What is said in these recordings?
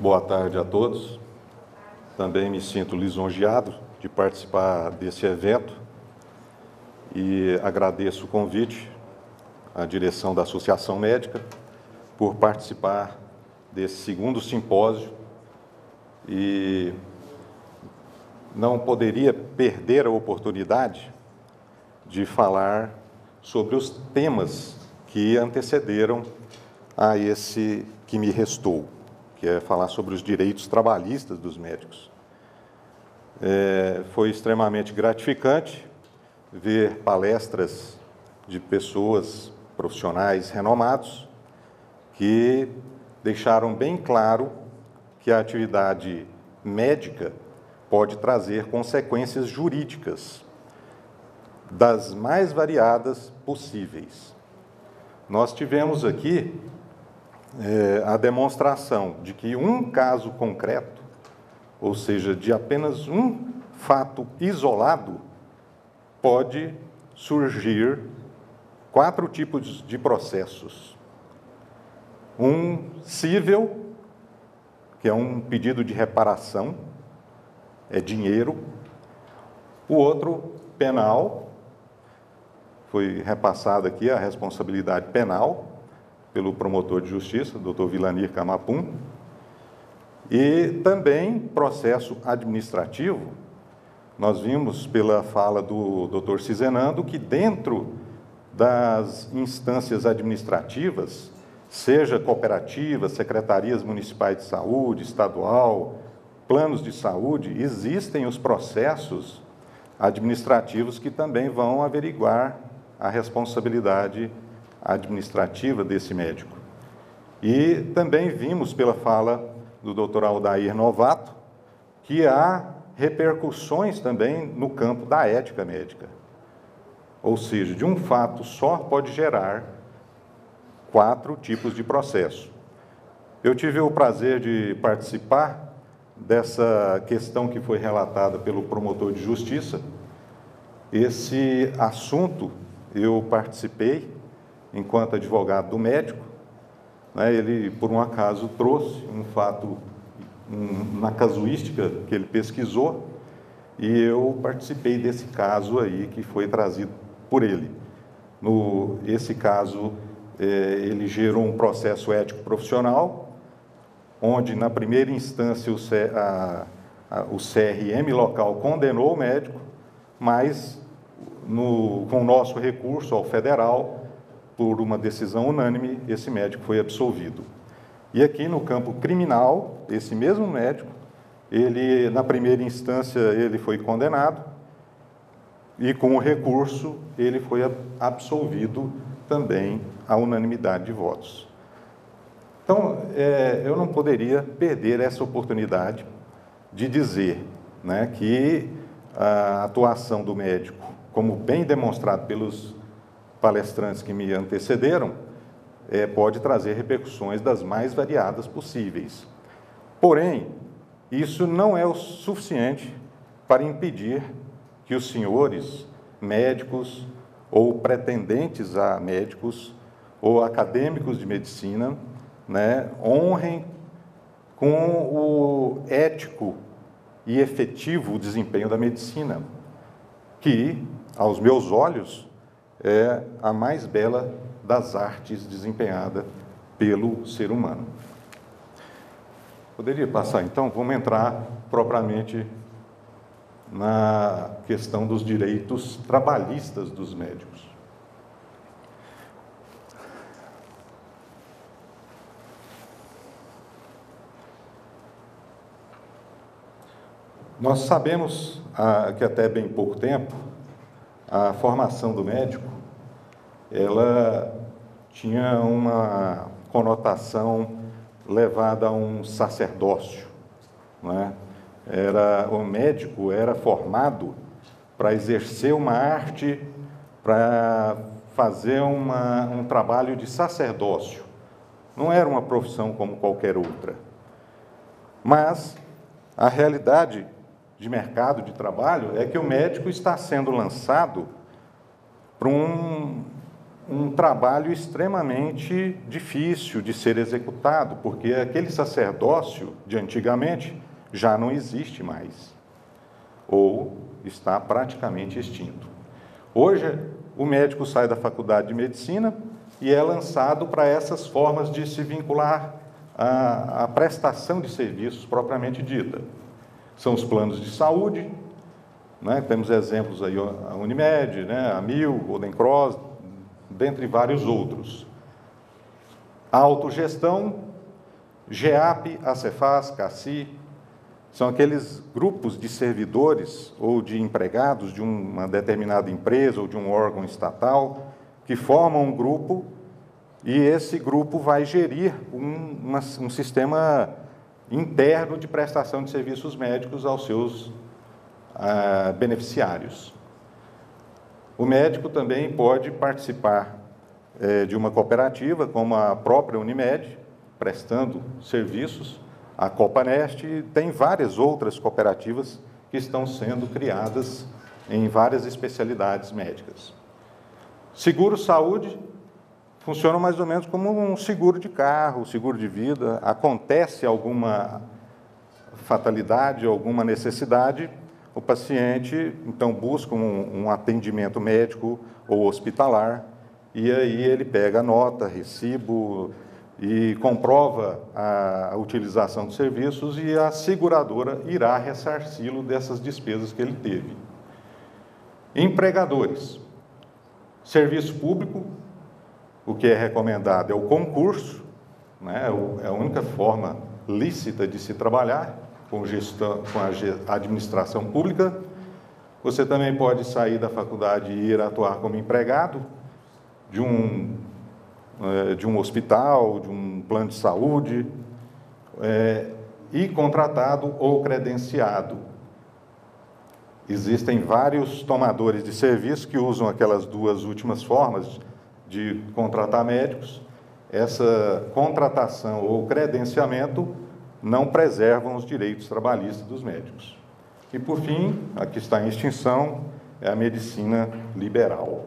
Muito boa tarde a todos. Também me sinto lisonjeado de participar desse evento e agradeço o convite à direção da Associação Médica por participar desse segundo simpósio e não poderia perder a oportunidade de falar sobre os temas que antecederam a esse que me restou, que é falar sobre os direitos trabalhistas dos médicos. Foi extremamente gratificante ver palestras de pessoas, profissionais renomados, que deixaram bem claro que a atividade médica pode trazer consequências jurídicas das mais variadas possíveis. Nós tivemos aqui a demonstração de que um caso concreto, ou seja, de apenas um fato isolado, pode surgir 4 tipos de processos. Um cível, que é um pedido de reparação, é dinheiro. O outro, penal, foi repassada aqui a responsabilidade penal pelo promotor de justiça, Dr. Vilanir Camapum, e também processo administrativo. Nós vimos pela fala do Dr. Cizenando que dentro das instâncias administrativas, seja cooperativas, secretarias municipais de saúde, estadual, planos de saúde, existem os processos administrativos que também vão averiguar a responsabilidade administrativa desse médico. E também vimos pela fala do Dr. Aldair Novato que há repercussões também no campo da ética médica. Ou seja, de um fato só pode gerar 4 tipos de processo. Eu tive o prazer de participar dessa questão que foi relatada pelo promotor de justiça. Esse assunto eu participei enquanto advogado do médico, né? Ele, por um acaso, trouxe um fato na casuística que ele pesquisou e eu participei desse caso aí que foi trazido por ele. Esse caso, ele gerou um processo ético profissional, onde, na primeira instância, o CRM local condenou o médico, mas, com o nosso recurso ao federal, por uma decisão unânime, esse médico foi absolvido. E aqui no campo criminal, esse mesmo médico, ele, na primeira instância, ele foi condenado e, com o recurso, ele foi absolvido também à unanimidade de votos. Então, eu não poderia perder essa oportunidade de dizer, né, que a atuação do médico, como bem demonstrado pelos palestrantes que me antecederam, pode trazer repercussões das mais variadas possíveis. Porém, isso não é o suficiente para impedir que os senhores médicos ou pretendentes a médicos ou acadêmicos de medicina, né, honrem com o ético e efetivo desempenho da medicina, que, aos meus olhos, é a mais bela das artes desempenhada pelo ser humano. Poderia passar, então? Vamos entrar propriamente na questão dos direitos trabalhistas dos médicos. Nós sabemos que até bem pouco tempo, a formação do médico, ela tinha uma conotação levada a um sacerdócio, não é? O médico era formado para exercer uma arte, para fazer um trabalho de sacerdócio. Não era uma profissão como qualquer outra. Mas a realidade de mercado de trabalho é que o médico está sendo lançado para um um trabalho extremamente difícil de ser executado, porque aquele sacerdócio de antigamente já não existe mais, ou está praticamente extinto. Hoje, o médico sai da faculdade de medicina e é lançado para essas formas de se vincular à prestação de serviços propriamente dita. São os planos de saúde, né? Temos exemplos aí, a Unimed, né? A Mil, Golden Cross, dentre vários outros. A autogestão, GEAP, ACEFAS, CACI, são aqueles grupos de servidores ou de empregados de uma determinada empresa ou de um órgão estatal que formam um grupo e esse grupo vai gerir um sistema interno de prestação de serviços médicos aos seus beneficiários. O médico também pode participar de uma cooperativa, como a própria Unimed, prestando serviços. A Copanest tem várias outras cooperativas que estão sendo criadas em várias especialidades médicas. Seguro-saúde funciona mais ou menos como um seguro de carro, seguro de vida. Acontece alguma fatalidade, alguma necessidade, o paciente, então, busca um atendimento médico ou hospitalar, e aí ele pega a nota, recibo, e comprova a utilização de serviços e a seguradora irá ressarci-lo dessas despesas que ele teve. Empregadores. Serviço público, o que é recomendado é o concurso, né? É a única forma lícita de se trabalhar com a administração pública. Você também pode sair da faculdade e ir atuar como empregado de um hospital, de um plano de saúde, e contratado ou credenciado. Existem vários tomadores de serviço que usam aquelas duas últimas formas de contratar médicos. Essa contratação ou credenciamento não preservam os direitos trabalhistas dos médicos. E, por fim, a que está em extinção é a medicina liberal.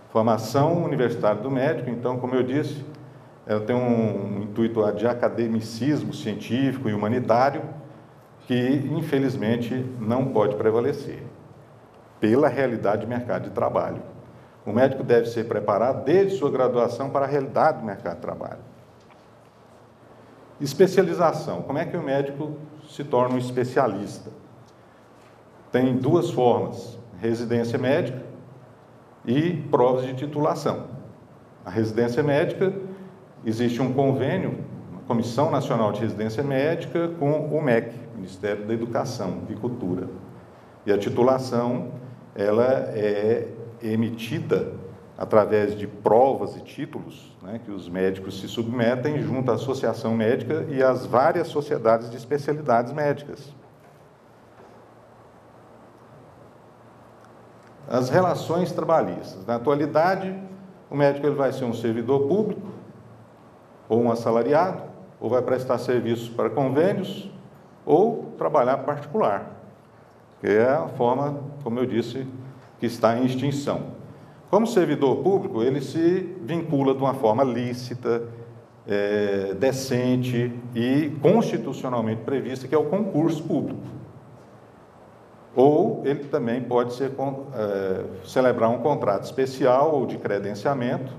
Formação universitária do médico, então, como eu disse, ela tem um intuito de academicismo científico e humanitário que, infelizmente, não pode prevalecer pela realidade do mercado de trabalho. O médico deve ser preparado desde sua graduação para a realidade do mercado de trabalho. Especialização. Como é que o médico se torna um especialista? Tem duas formas: residência médica e provas de titulação. A residência médica, existe um convênio, a Comissão Nacional de Residência Médica, com o MEC, Ministério da Educação e Cultura. E a titulação, ela é emitida através de provas e títulos, né, que os médicos se submetem junto à Associação Médica e às várias sociedades de especialidades médicas. As relações trabalhistas. Na atualidade, o médico ele vai ser um servidor público, ou um assalariado, ou vai prestar serviços para convênios, ou trabalhar particular, que é a forma, como eu disse, que está em extinção. Como servidor público, ele se vincula de uma forma lícita, decente e constitucionalmente prevista, que é o concurso público. Ou ele também pode celebrar um contrato especial ou de credenciamento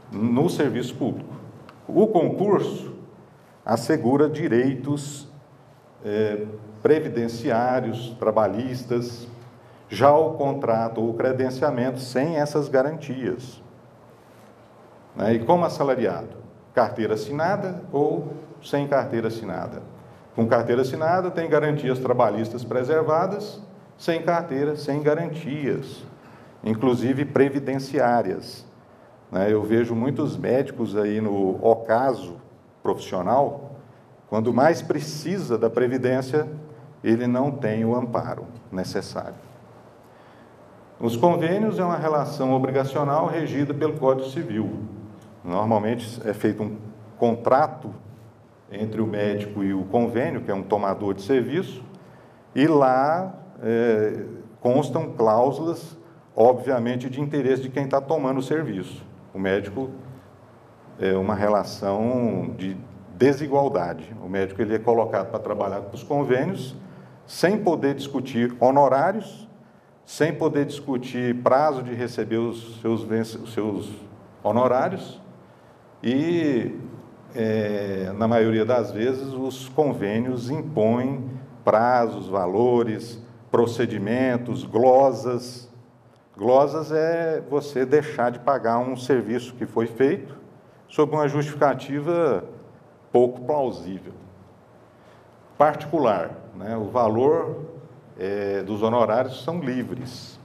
no serviço público. O concurso assegura direitos previdenciários, trabalhistas. Já o contrato ou o credenciamento sem essas garantias. Né? E como assalariado? Carteira assinada ou sem carteira assinada? Com carteira assinada tem garantias trabalhistas preservadas, sem carteira, sem garantias, inclusive previdenciárias. Né? Eu vejo muitos médicos aí no ocaso profissional, quando mais precisa da previdência, ele não tem o amparo necessário. Os convênios é uma relação obrigacional regida pelo Código Civil. Normalmente é feito um contrato entre o médico e o convênio, que é um tomador de serviço, e lá constam cláusulas obviamente, de interesse de quem está tomando o serviço. O médico é uma relação de desigualdade. O médico ele é colocado para trabalhar com os convênios, sem poder discutir honorários, sem poder discutir prazo de receber os seus honorários e, na maioria das vezes, os convênios impõem prazos, valores, procedimentos, glosas. Glosas é você deixar de pagar um serviço que foi feito sob uma justificativa pouco plausível. Particular, né? O valor dos honorários são livres.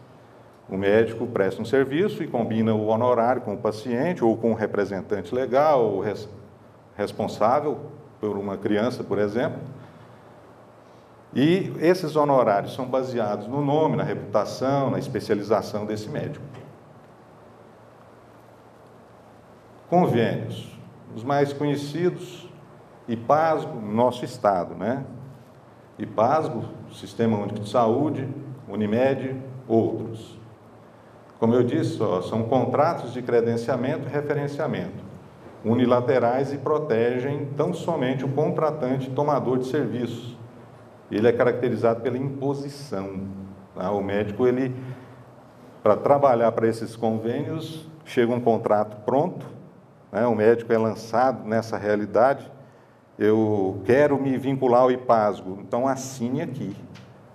O médico presta um serviço e combina o honorário com o paciente ou com o representante legal, ou responsável por uma criança, por exemplo. E esses honorários são baseados no nome, na reputação, na especialização desse médico. Convênios. Os mais conhecidos, IPASGO, no nosso estado, né? IPASGO, Sistema Único de Saúde, Unimed, outros. Como eu disse, são contratos de credenciamento e referenciamento, unilaterais e protegem tão somente o contratante tomador de serviços. Ele é caracterizado pela imposição. Tá? O médico, para trabalhar para esses convênios, chega um contrato pronto, né? O médico é lançado nessa realidade. Eu quero me vincular ao IPASGO, então assine aqui.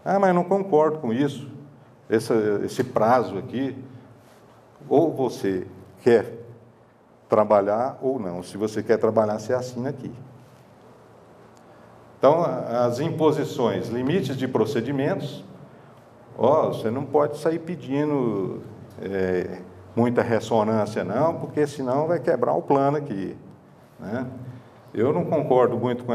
Ah, mas não concordo com isso, esse prazo aqui. Ou você quer trabalhar ou não. Se você quer trabalhar, você assina aqui. Então, as imposições, limites de procedimentos, você não pode sair pedindo muita ressonância, não, porque senão vai quebrar o plano aqui, né? Eu não concordo muito com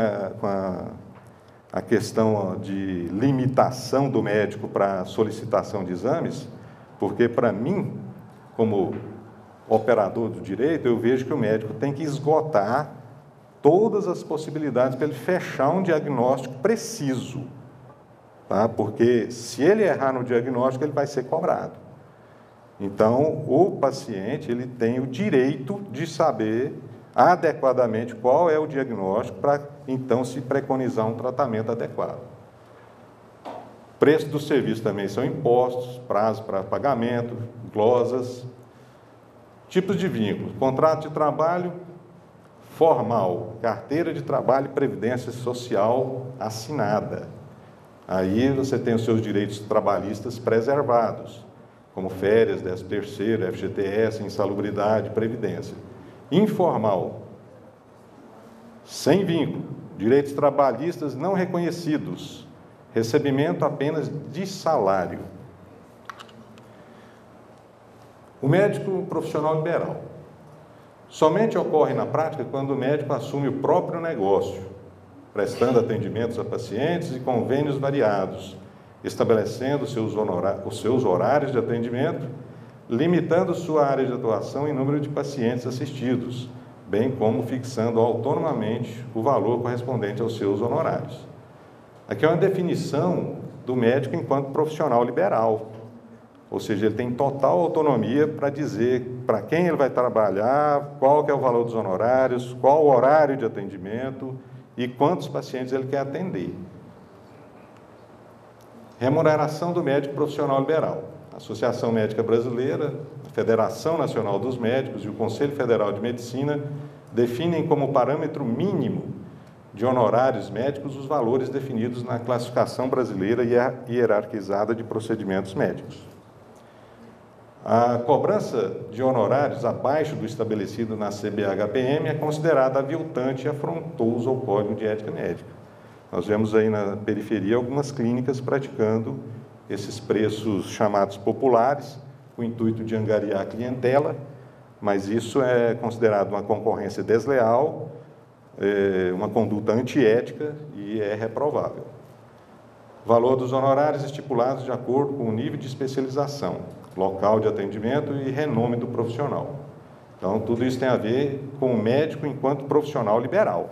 a questão de limitação do médico para solicitação de exames, porque, para mim, como operador do direito, eu vejo que o médico tem que esgotar todas as possibilidades para ele fechar um diagnóstico preciso, tá? Porque se ele errar no diagnóstico, ele vai ser cobrado. Então, o paciente ele tem o direito de saber adequadamente qual é o diagnóstico para, então, se preconizar um tratamento adequado. Preço do serviço também são impostos, prazo para pagamento, glosas. Tipos de vínculos: contrato de trabalho formal, carteira de trabalho e previdência social assinada. Aí você tem os seus direitos trabalhistas preservados, como férias, 13º, FGTS, insalubridade, previdência. Informal, sem vínculo, direitos trabalhistas não reconhecidos, recebimento apenas de salário. O médico profissional liberal. Somente ocorre na prática quando o médico assume o próprio negócio, prestando atendimentos a pacientes e convênios variados, estabelecendo os seus horários de atendimento, limitando sua área de atuação em número de pacientes assistidos, bem como fixando autonomamente o valor correspondente aos seus honorários. Aqui é uma definição do médico enquanto profissional liberal, ou seja, ele tem total autonomia para dizer para quem ele vai trabalhar, qual que é o valor dos honorários, qual o horário de atendimento e quantos pacientes ele quer atender. Remuneração do médico profissional liberal. A Associação Médica Brasileira, a Federação Nacional dos Médicos e o Conselho Federal de Medicina definem como parâmetro mínimo de honorários médicos os valores definidos na classificação brasileira e hierarquizada de procedimentos médicos. A cobrança de honorários abaixo do estabelecido na CBHPM é considerada aviltante e afrontoso ao Código de Ética Médica. Nós vemos aí na periferia algumas clínicas praticando esses preços chamados populares, com o intuito de angariar a clientela, mas isso é considerado uma concorrência desleal, uma conduta antiética e é reprovável. Valor dos honorários estipulados de acordo com o nível de especialização, local de atendimento e renome do profissional. Então, tudo isso tem a ver com o médico enquanto profissional liberal.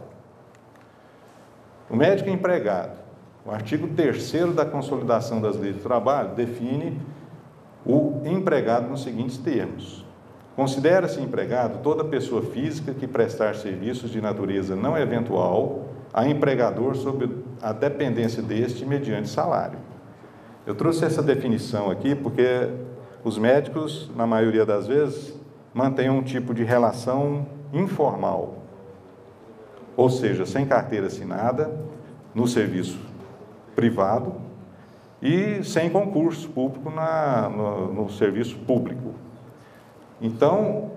O médico empregado. O artigo 3º da Consolidação das Leis do Trabalho define o empregado nos seguintes termos: considera-se empregado toda pessoa física que prestar serviços de natureza não eventual a empregador sob a dependência deste mediante salário. Eu trouxe essa definição aqui porque os médicos, na maioria das vezes, mantêm um tipo de relação informal, ou seja, sem carteira assinada, no serviço privado e sem concurso público no serviço público. Então,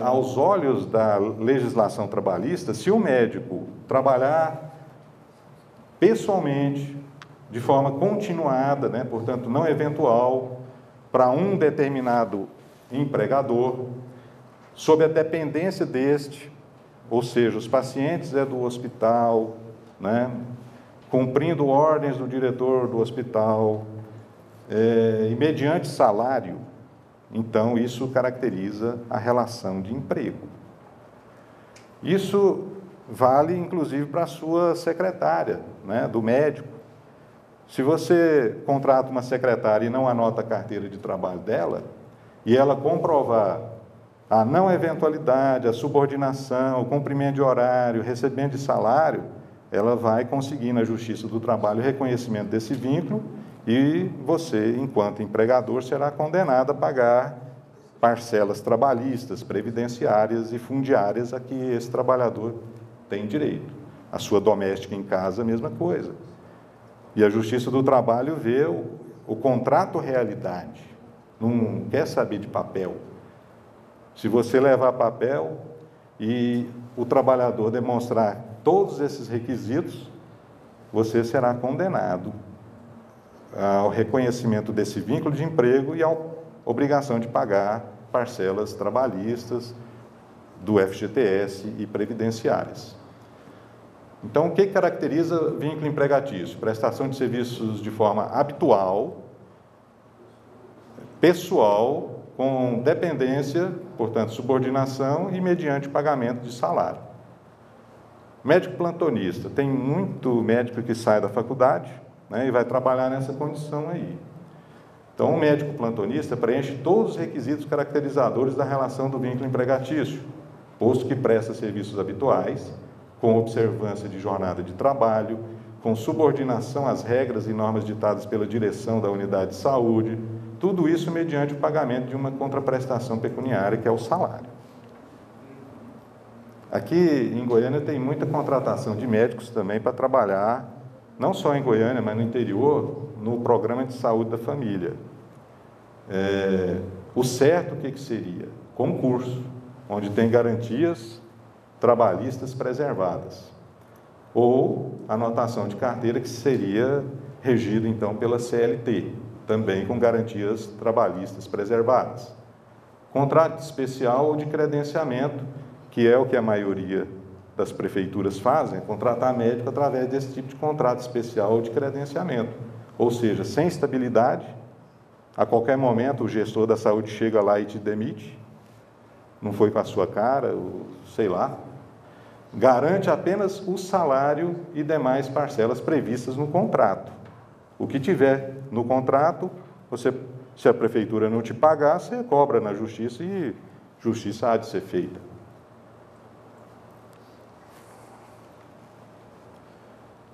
aos olhos da legislação trabalhista, se o médico trabalhar pessoalmente, de forma continuada, né, portanto, não eventual, para um determinado empregador, sob a dependência deste, ou seja, os pacientes do hospital, né, cumprindo ordens do diretor do hospital, e mediante salário, então isso caracteriza a relação de emprego. Isso vale, inclusive, para a sua secretária, né, do médico. Se você contrata uma secretária e não anota a carteira de trabalho dela, e ela comprovar a não eventualidade, a subordinação, o cumprimento de horário, recebimento de salário, ela vai conseguir na Justiça do Trabalho o reconhecimento desse vínculo e você, enquanto empregador, será condenado a pagar parcelas trabalhistas, previdenciárias e fundiárias a que esse trabalhador tem direito. A sua doméstica em casa, a mesma coisa. E a Justiça do Trabalho vê o contrato realidade, não quer saber de papel. Se você levar papel e o trabalhador demonstrar todos esses requisitos, você será condenado ao reconhecimento desse vínculo de emprego e à obrigação de pagar parcelas trabalhistas do FGTS e previdenciárias. Então, o que caracteriza vínculo empregatício? Prestação de serviços de forma habitual, pessoal, com dependência, portanto, subordinação e mediante pagamento de salário. Médico plantonista. Tem muito médico que sai da faculdade, né, e vai trabalhar nessa condição aí. Então, o médico plantonista preenche todos os requisitos caracterizadores da relação do vínculo empregatício, posto que presta serviços habituais, com observância de jornada de trabalho, com subordinação às regras e normas ditadas pela direção da unidade de saúde, tudo isso mediante o pagamento de uma contraprestação pecuniária, que é o salário. Aqui em Goiânia tem muita contratação de médicos também para trabalhar, não só em Goiânia, mas no interior, no programa de saúde da família. O certo, o que seria? Concurso, onde tem garantias trabalhistas preservadas, ou anotação de carteira, que seria regida, então, pela CLT, também com garantias trabalhistas preservadas. Contrato especial ou de credenciamento, que é o que a maioria das prefeituras fazem, contratar médico através desse tipo de contrato especial ou de credenciamento, ou seja, sem estabilidade, a qualquer momento o gestor da saúde chega lá e te demite, não foi com a sua cara, sei lá, garante apenas o salário e demais parcelas previstas no contrato. O que tiver no contrato, se a prefeitura não te pagar, você cobra na justiça e justiça há de ser feita.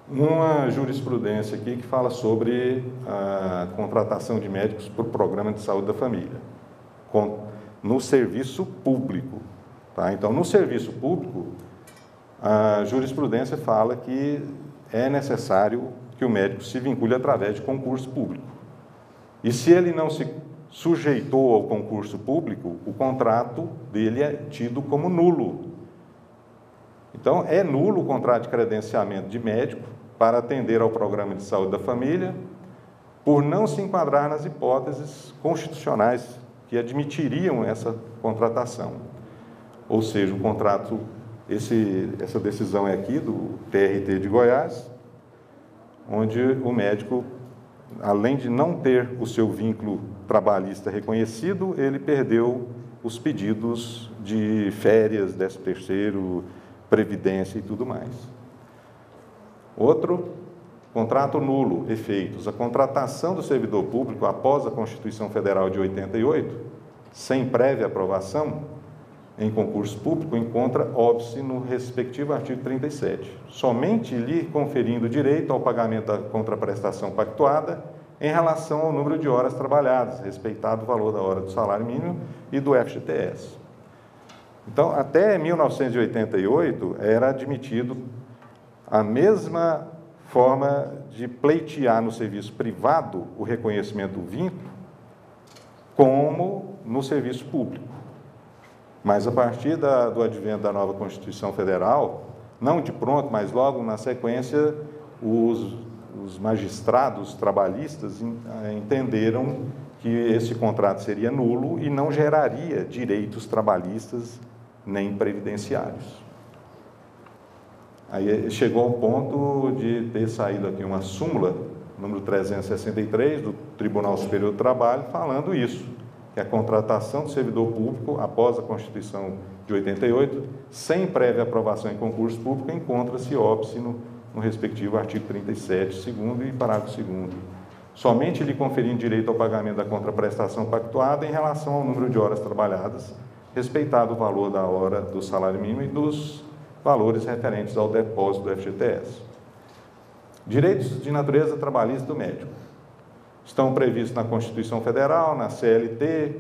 Uma jurisprudência aqui que fala sobre a contratação de médicos por programa de saúde da família, no serviço público. Tá? Então, no serviço público, a jurisprudência fala que é necessário que o médico se vincule através de concurso público. E se ele não se sujeitou ao concurso público, o contrato dele é tido como nulo. Então, é nulo o contrato de credenciamento de médico para atender ao programa de saúde da família, por não se enquadrar nas hipóteses constitucionais que admitiriam essa contratação. Ou seja, o contrato, essa decisão é aqui do TRT de Goiás, onde o médico, além de não ter o seu vínculo trabalhista reconhecido, ele perdeu os pedidos de férias, 13º, previdência e tudo mais. Outro Contrato nulo, efeitos. A contratação do servidor público após a Constituição Federal de 88, sem prévia aprovação em concurso público, encontra óbice no respectivo artigo 37, somente lhe conferindo direito ao pagamento da contraprestação pactuada em relação ao número de horas trabalhadas, respeitado o valor da hora do salário mínimo e do FGTS. Então, até 1988, era admitido a mesma forma de pleitear no serviço privado o reconhecimento do vínculo como no serviço público. Mas, a partir do advento da nova Constituição Federal, não de pronto, mas logo na sequência, os magistrados trabalhistas entenderam que esse contrato seria nulo e não geraria direitos trabalhistas nem previdenciários. Aí chegou ao ponto de ter saído aqui uma súmula, número 363, do Tribunal Superior do Trabalho, falando isso, que a contratação do servidor público, após a Constituição de 88, sem prévia aprovação em concurso público, encontra-se óbice no respectivo artigo 37, segundo e parágrafo 2º. Somente lhe conferindo direito ao pagamento da contraprestação pactuada em relação ao número de horas trabalhadas, respeitado o valor da hora do salário mínimo e dos valores referentes ao depósito do FGTS. Direitos de natureza trabalhista do médico. Estão previstos na Constituição Federal, na CLT,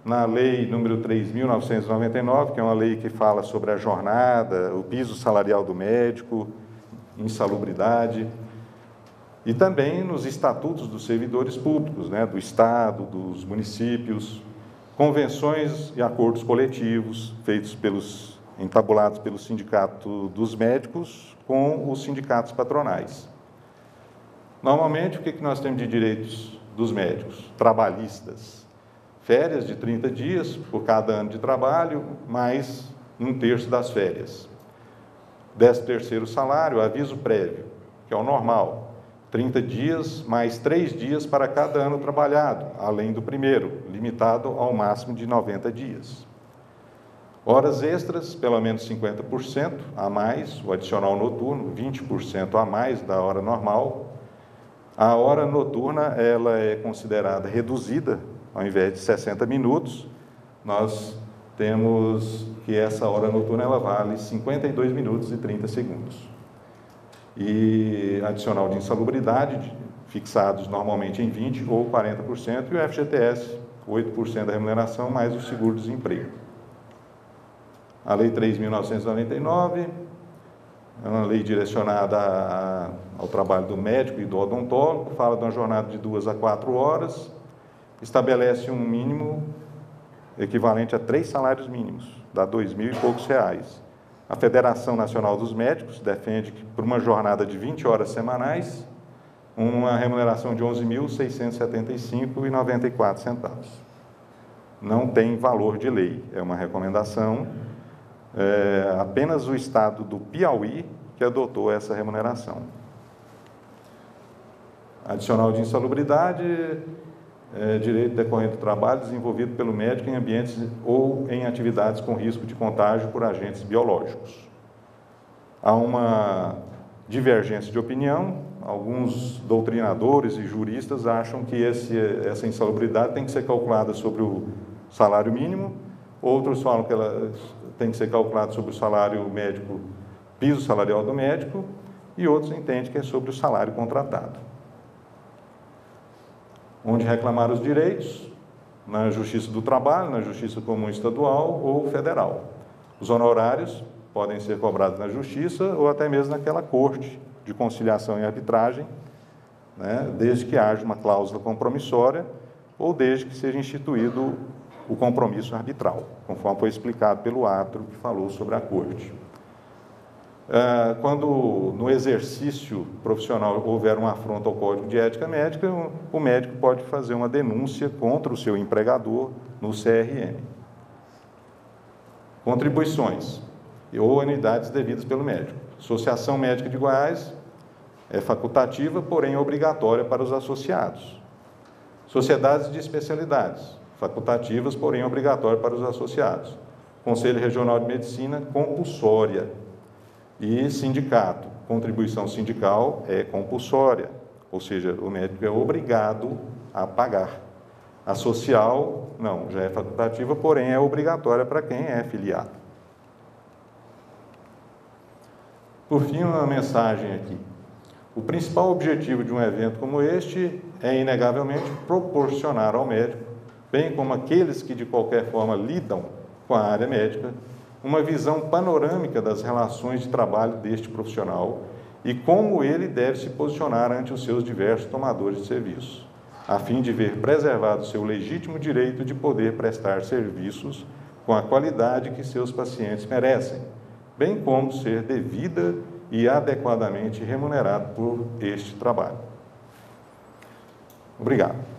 na Lei número 3.999, que é uma lei que fala sobre a jornada, o piso salarial do médico, insalubridade, e também nos estatutos dos servidores públicos, do Estado, dos municípios, convenções e acordos coletivos feitos entabulados pelo Sindicato dos Médicos com os sindicatos patronais. Normalmente, o que nós temos de direitos dos médicos? Trabalhistas. Férias de 30 dias por cada ano de trabalho, mais 1/3 das férias. 13º salário, aviso prévio, que é o normal. 30 dias mais 3 dias para cada ano trabalhado, além do primeiro, limitado ao máximo de 90 dias. Horas extras, pelo menos 50% a mais, o adicional noturno, 20% a mais da hora normal. A hora noturna, ela é considerada reduzida, ao invés de 60 minutos, nós temos que essa hora noturna, ela vale 52 minutos e 30 segundos. E adicional de insalubridade, fixados normalmente em 20% ou 40%, e o FGTS, 8% da remuneração, mais o seguro-desemprego. A Lei 3.999 é uma lei direcionada ao trabalho do médico e do odontólogo, fala de uma jornada de 2 a 4 horas, estabelece um mínimo equivalente a 3 salários mínimos, dá R$2.000 e poucos. A Federação Nacional dos Médicos defende que, por uma jornada de 20 horas semanais, uma remuneração de R$11.675,94. Não tem valor de lei, é uma recomendação. Apenas o estado do Piauí que adotou essa remuneração. Adicional de insalubridade, direito decorrente do trabalho desenvolvido pelo médico em ambientes ou em atividades com risco de contágio por agentes biológicos. Há uma divergência de opinião, alguns doutrinadores e juristas acham que essa insalubridade tem que ser calculada sobre o salário mínimo, outros falam que ela tem que ser calculado sobre o salário médico, piso salarial do médico, e outros entendem que é sobre o salário contratado. Onde reclamar os direitos? Na Justiça do Trabalho, na Justiça Comum Estadual ou Federal. Os honorários podem ser cobrados na Justiça ou até mesmo naquela Corte de Conciliação e Arbitragem, desde que haja uma cláusula compromissória ou desde que seja instituído o compromisso arbitral, conforme foi explicado pelo árbitro que falou sobre a Corte. Quando no exercício profissional houver uma afronta ao Código de Ética Médica, o médico pode fazer uma denúncia contra o seu empregador no CRM. Contribuições ou anuidades devidas pelo médico. Associação Médica de Goiás é facultativa, porém obrigatória para os associados. Sociedades de especialidades, facultativas, porém obrigatórias para os associados. Conselho Regional de Medicina, compulsória. E sindicato, contribuição sindical é compulsória, ou seja, o médico é obrigado a pagar. A social, não, já é facultativa, porém é obrigatória para quem é filiado. Por fim, uma mensagem aqui. O principal objetivo de um evento como este é, inegavelmente, proporcionar ao médico, bem como aqueles que de qualquer forma lidam com a área médica, uma visão panorâmica das relações de trabalho deste profissional e como ele deve se posicionar ante os seus diversos tomadores de serviço, a fim de ver preservado seu legítimo direito de poder prestar serviços com a qualidade que seus pacientes merecem, bem como ser devida e adequadamente remunerado por este trabalho. Obrigado.